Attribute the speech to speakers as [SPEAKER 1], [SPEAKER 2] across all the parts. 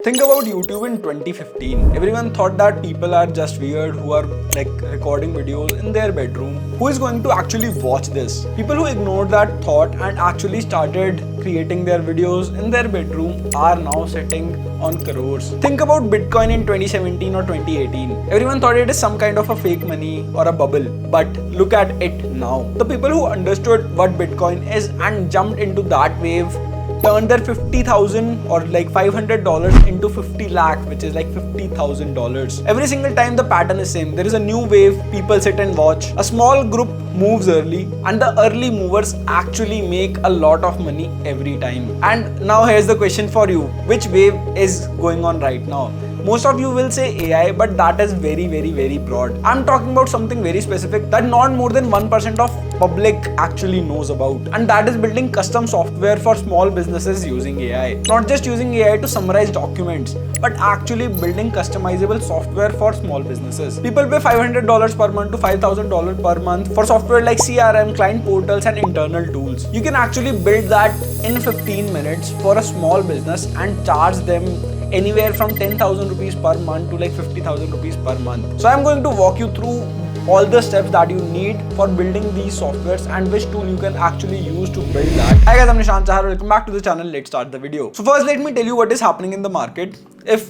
[SPEAKER 1] Think about YouTube in 2015. Everyone thought that people are just weird who are like recording videos in their bedroom. Who is going to actually watch this? People who ignored that thought and actually started creating their videos in their bedroom are now sitting on crores. Think about Bitcoin in 2017 or 2018. Everyone thought it is some kind of a fake money or a bubble. But look at it now. The people who understood what Bitcoin is and jumped into that wave turned their 50,000 or like $500 into 50 lakh, which is like $50,000. Every single time the pattern is same. There is a new wave, people sit and watch. A small group moves early and the early movers actually make a lot of money every time. And now here's the question for you. Which wave is going on right now? Most of you will say AI, but that is very broad. I'm talking about something very specific that not more than 1% of public actually knows about. And that is building custom software for small businesses using AI. Not just using AI to summarize documents, but actually building customizable software for small businesses. People pay $500 per month to $5,000 per month for software like CRM, client portals, and internal tools. You can actually build that in 15 minutes for a small business and charge them anywhere from 10,000 rupees per month to like 50,000 rupees per month. So I'm going to walk you through all the steps that you need for building these softwares and which tool you can actually use to build that. Hi guys, I'm Nishant, Chahar. Welcome back to the channel. Let's start the video. So first, let me tell you what is happening in the market.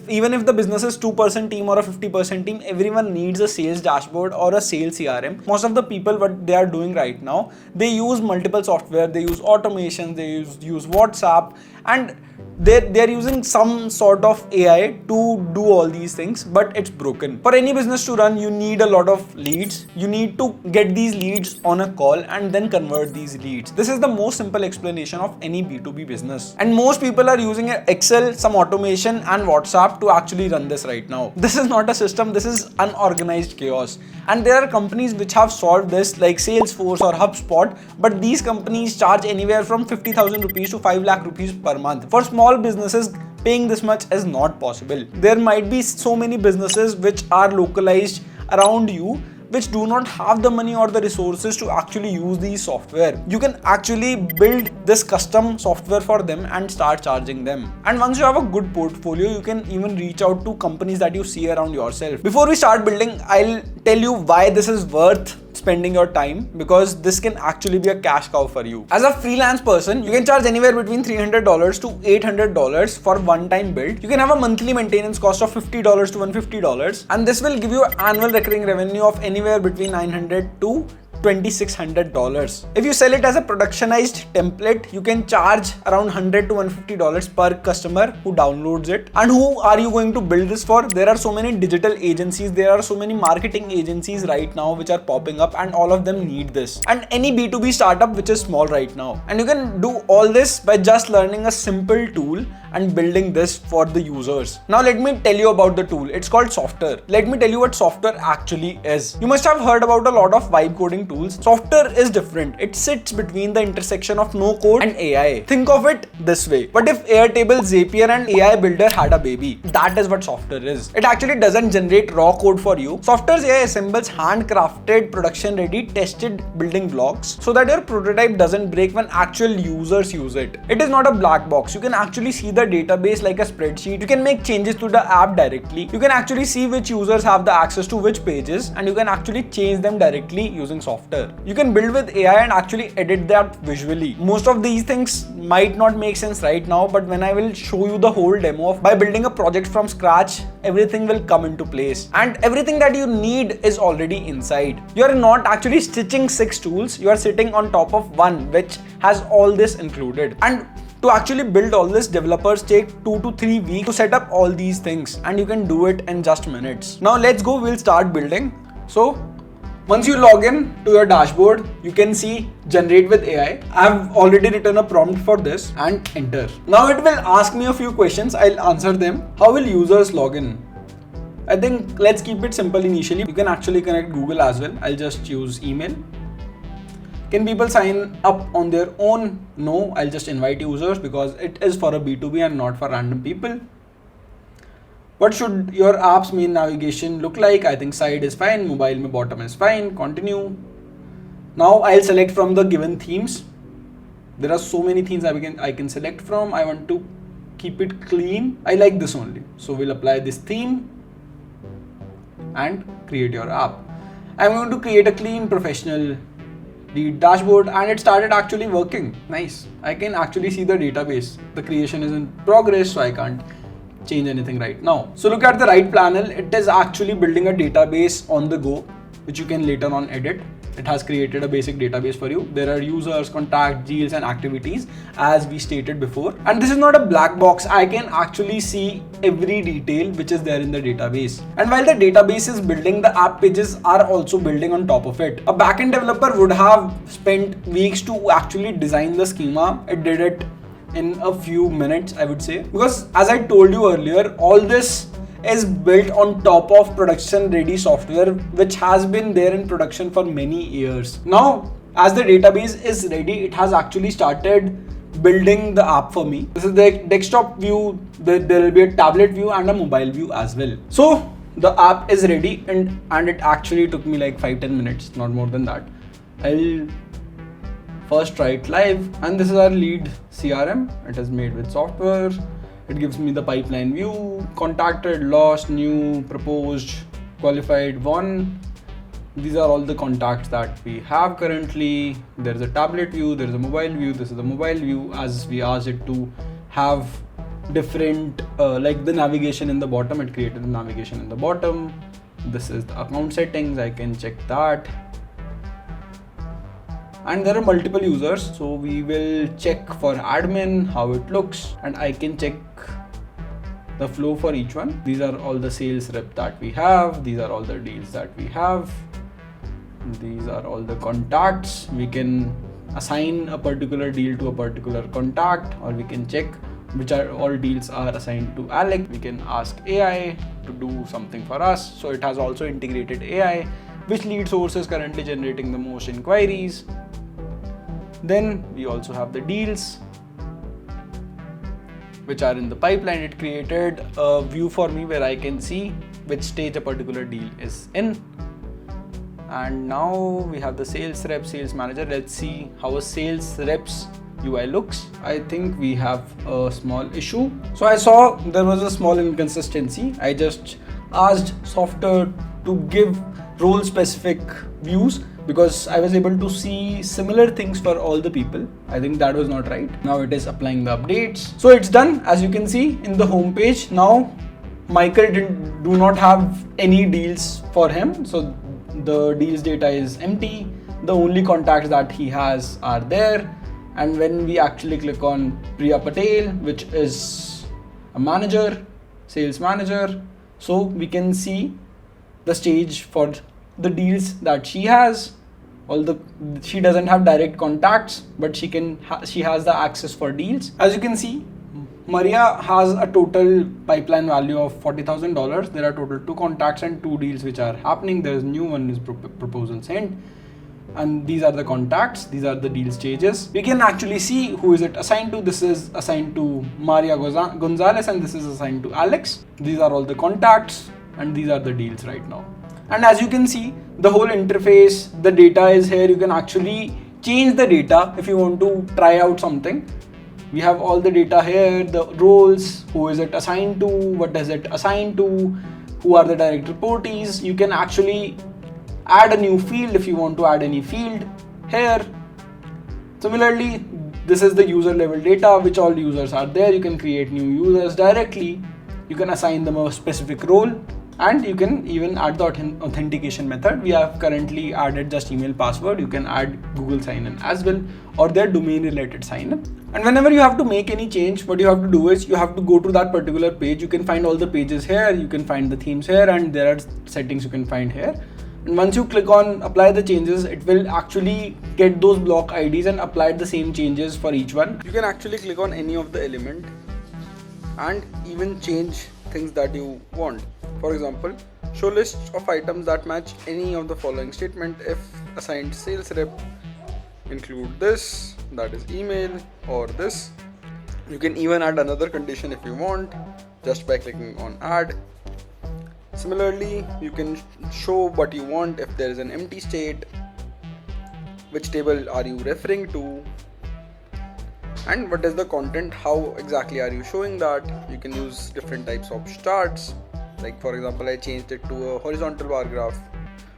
[SPEAKER 1] Even if the business is 2% team or a 50% team, everyone needs a sales dashboard or a sales CRM. Most of the people, what they are doing right now, they use multiple software, they use automation, they use WhatsApp, and they're using some sort of AI to do all these things, but it's broken. For any business to run, you need a lot of leads. You need to get these leads on a call and then convert these leads. This is the most simple explanation of any B2B business. And most people are using Excel, some automation and WhatsApp to actually run this right now. This is not a system, this is unorganized chaos. And there are companies which have solved this like Salesforce or HubSpot, but these companies charge anywhere from 50,000 rupees to 5 lakh rupees per month. For small businesses, paying this much is not possible. There might be so many businesses which are localized around you which do not have the money or the resources to actually use these software. You can actually build this custom software for them and start charging them. And once you have a good portfolio, you can even reach out to companies that you see around yourself. Before we start building, I'll tell you why this is worth spending your time, because this can actually be a cash cow for you. As a freelance person, you can charge anywhere between $300 to $800 for one-time build. You can have a monthly maintenance cost of $50 to $150, and this will give you an annual recurring revenue of anywhere between $900 to $2,600. If you sell it as a productionized template, you can charge around $100 to $150 per customer who downloads it. And who are you going to build this for? There are so many digital agencies, there are so many marketing agencies right now which are popping up, and all of them need this. And any B2B startup which is small right now. And you can do all this by just learning a simple tool and building this for the users. Now let me tell you about the tool. It's called Softr. Let me tell you what Softr actually is. You must have heard about a lot of vibe coding tools. Softr is different. It sits between the intersection of no code and AI. Think of it this way. What if Airtable, Zapier and AI Builder had a baby? That is what Softr is. It actually doesn't generate raw code for you. Softr's AI assembles handcrafted, production-ready, tested building blocks so that your prototype doesn't break when actual users use it. It is not a black box. You can actually see the database like a spreadsheet. You can make changes to the app directly. You can actually see which users have the access to which pages, and you can actually change them directly using Softr. You can build with AI and actually edit that visually. Most of these things might not make sense right now, but when I will show you the whole demo of by building a project from scratch, everything will come into place. And everything that you need is already inside. You are not actually stitching 6 tools. You are sitting on top of one which has all this included. And to actually build all this, developers take 2 to 3 weeks to set up all these things, and you can do it in just minutes. Now let's go, we'll start building. So once you log in to your dashboard, you can see generate with AI. I've already written a prompt for this and enter. Now it will ask me a few questions. I'll answer them. How will users log in? I think let's keep it simple initially. You can actually connect Google as well. I'll just use email. Can people sign up on their own? No, I'll just invite users because it is for a B2B and not for random people. What should your app's main navigation look like? I think side is fine, mobile mein bottom is fine, continue. Now I'll select from the given themes. There are so many themes I can select from. I want to keep it clean. I like this only. So we'll apply this theme and create your app. I'm going to create a clean professional dashboard, and it started actually working. Nice. I can actually see the database. The creation is in progress, so I can't change anything right now. So look at the right panel. It is actually building a database on the go, which you can later on edit. It has created a basic database for you. There are users, contacts, deals, and activities as we stated before. And this is not a black box. I can actually see every detail which is there in the database. And while the database is building, the app pages are also building on top of it. A backend developer would have spent weeks to actually design the schema. It did it in a few minutes, I would say, because as I told you earlier, all this is built on top of production ready software which has been there in production for many years. Now, as the database is ready, it has actually started building the app for me. This is the desktop view. There will be a tablet view and a mobile view as well. So the app is ready, and it actually took me like 5-10 minutes, not more than that. I'll first try it live, and this is our lead CRM. It is made with Softr. It gives me the pipeline view, contacted, lost, new, proposed, qualified, won. These are all the contacts that we have currently. There is a tablet view, there is a mobile view. This is the mobile view, as we asked it to have different, like the navigation in the bottom. It created the navigation in the bottom. This is the account settings. I can check that. And there are multiple users, so we will check for admin how it looks, and I can check the flow for each one. These are all the sales rep that we have. These are all the deals that we have. These are all the contacts. We can assign a particular deal to a particular contact, or we can check which are all deals are assigned to Alex. We can ask AI to do something for us. So it has also integrated AI. Which lead source is currently generating the most inquiries? Then we also have the deals which are in the pipeline. It created a view for me where I can see which stage a particular deal is in. And now we have the sales rep, sales manager. Let's see how a sales rep's UI looks. I think we have a small issue. So I saw there was a small inconsistency. I just asked Softr to give role specific views because I was able to see similar things for all the people. I think that was not right. Now it is applying the updates. So it's done. As you can see in the home page, now Michael do not have any deals for him. So the deals data is empty. The only contacts that he has are there. And when we actually click on Priya Patel, which is a manager, sales manager, so we can see the stage for the deals that she has. She doesn't have direct contacts, but she has the access for deals. As you can see, Maria has a total pipeline value of $40,000. There are total 2 contacts and 2 deals which are happening. There is new one is proposal sent, and these are the contacts. These are the deal stages. We can actually see who is it assigned to. This is assigned to Maria Gonzalez, and this is assigned to Alex. These are all the contacts, and these are the deals right now. And as you can see, the whole interface, the data is here. You can actually change the data if you want to try out something. We have all the data here, the roles, who is it assigned to, what does it assign to, who are the direct reportees. You can actually add a new field if you want to add any field here. Similarly, this is the user level data, which all users are there. You can create new users directly. You can assign them a specific role. And you can even add the authentication method. We have currently added just email password. You can add Google sign-in as well, or their domain related sign-in. And whenever you have to make any change, what you have to do is you have to go to that particular page. You can find all the pages here. You can find the themes here, and there are settings you can find here. And once you click on apply the changes, it will actually get those block IDs and apply the same changes for each one. You can actually click on any of the element and even change things that you want. For example, show list of items that match any of the following statement. If assigned sales rep, include this, that is email, or this. You can even add another condition if you want, just by clicking on add. Similarly, you can show what you want if there is an empty state, which table are you referring to, And what is the content? How exactly are you showing that? You can use different types of charts. Like for example, I changed it to a horizontal bar graph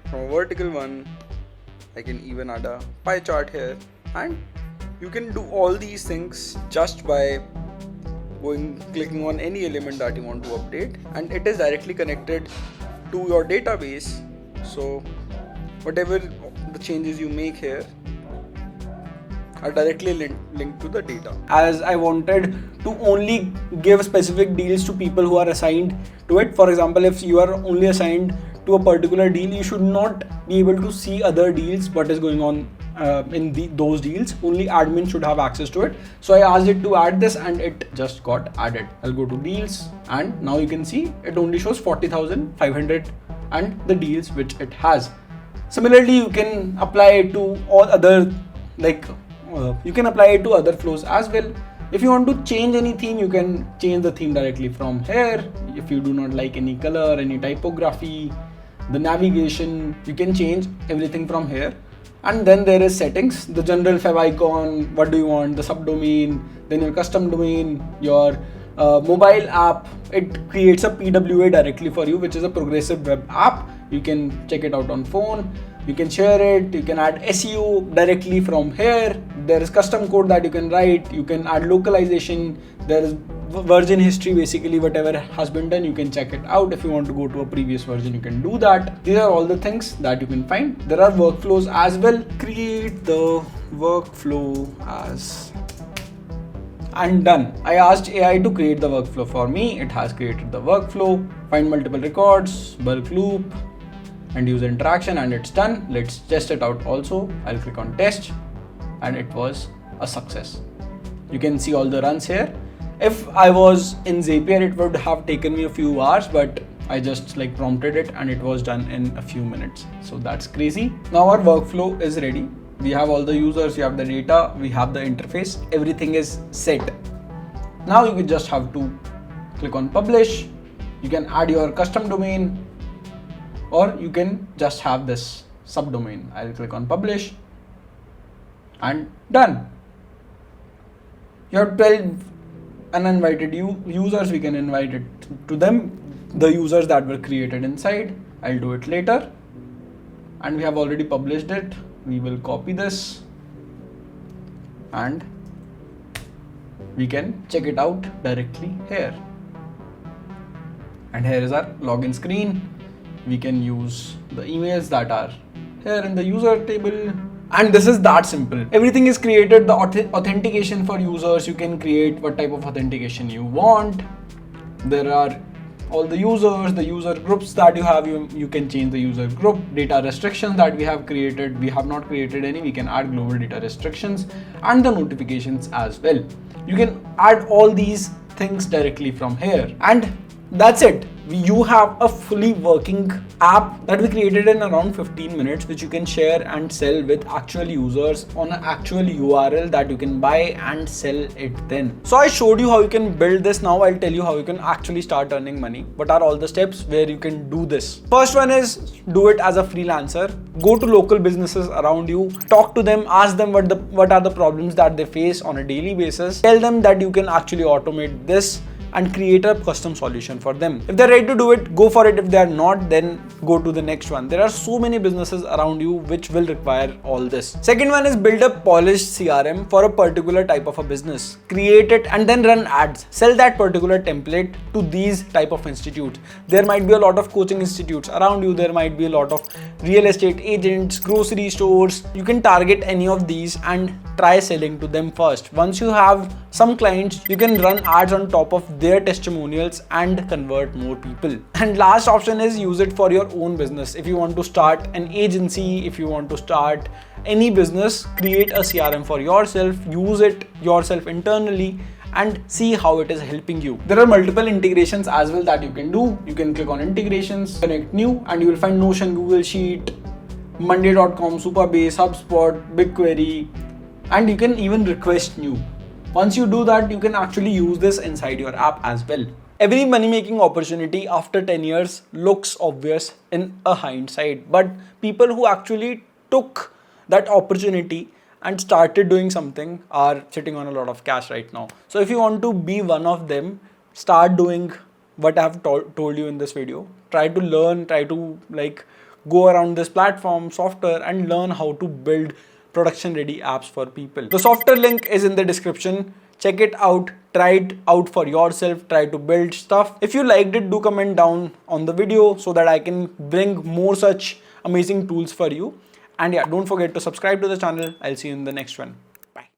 [SPEAKER 1] from a vertical one. I can even add a pie chart here, and you can do all these things just by clicking on any element that you want to update, and it is directly connected to your database. So whatever the changes you make here are directly linked to the data. As I wanted to only give specific deals to people who are assigned to it. For example, if you are only assigned to a particular deal, you should not be able to see other deals, what is going on in those deals. Only admin should have access to it. So I asked it to add this, and it just got added. I'll go to deals, and now you can see it only shows 40,500 and the deals which it has. Similarly, you can apply it to all other, you can apply it to other flows as well. If you want to change any theme, you can change the theme directly from here. If you do not like any color, any typography, the navigation, you can change everything from here. And then there is settings, the general favicon, what do you want, the subdomain, then your custom domain, your mobile app. It creates a PWA directly for you, which is a progressive web app. You can check it out on phone. You can share it. You can add SEO directly from here. There is custom code that you can write. You can add localization. There is version history, basically whatever has been done, you can check it out. If you want to go to a previous version, you can do that. These are all the things that you can find. There are workflows as well. Create the workflow as, and done. I asked AI to create the workflow for me. It has created the workflow. Find multiple records, bulk loop, and user interaction, and it's done. Let's test it out also. I'll click on test, and it was a success. You can see all the runs here. If I was in Zapier, it would have taken me a few hours, but I just prompted it and it was done in a few minutes. So that's crazy. Now our workflow is ready. We have all the users, we have the data, we have the interface, everything is set. Now you just have to click on publish. You can add your custom domain, or you can just have this subdomain. I'll click on publish, and done. You have 12 uninvited users. We can invite it to them, the users that were created inside. I'll do it later. And we have already published it. We will copy this, and we can check it out directly here. And here is our login screen. We can use the emails that are here in the user table. And this is that simple. Everything is created. The authentication for users, you can create what type of authentication you want. There are all the users, the user groups that you have. You can change the user group. Data restrictions that we have created. We have not created any. We can add global data restrictions, and the notifications as well. You can add all these things directly from here. And that's it. You have a fully working app that we created in around 15 minutes, which you can share and sell with actual users on an actual URL that you can buy and sell it then. So I showed you how you can build this. Now I'll tell you how you can actually start earning money. What are all the steps where you can do this? First one is do it as a freelancer. Go to local businesses around you, talk to them, ask them what are the problems that they face on a daily basis. Tell them that you can actually automate this and create a custom solution for them. If they're ready to do it, go for it. If they're not, then go to the next one. There are so many businesses around you which will require all this. Second one is build a polished CRM for a particular type of a business. Create it and then run ads. Sell that particular template to these type of institutes. There might be a lot of coaching institutes around you. There might be a lot of real estate agents, grocery stores. You can target any of these and try selling to them first. Once you have some clients, you can run ads on top of their testimonials and convert more people. And last option is use it for your own business. If you want to start an agency, if you want to start any business, create a CRM for yourself, use it yourself internally and see how it is helping you. There are multiple integrations as well that you can do. You can click on integrations, connect new, and you will find Notion, Google Sheet, Monday.com, Supabase, HubSpot, BigQuery, and you can even request new. Once you do that, you can actually use this inside your app as well. Every money-making opportunity after 10 years looks obvious in a hindsight, but people who actually took that opportunity and started doing something are sitting on a lot of cash right now. So if you want to be one of them, start doing what I have told you in this video. Try to learn, try to like go around this platform, Softr, and learn how to build production ready apps for people. The Softr link is in the description. Check it out, try it out for yourself, try to build stuff. If you liked it, do comment down on the video so that I can bring more such amazing tools for you. And yeah, don't forget to subscribe to the channel. I'll see you in the next one.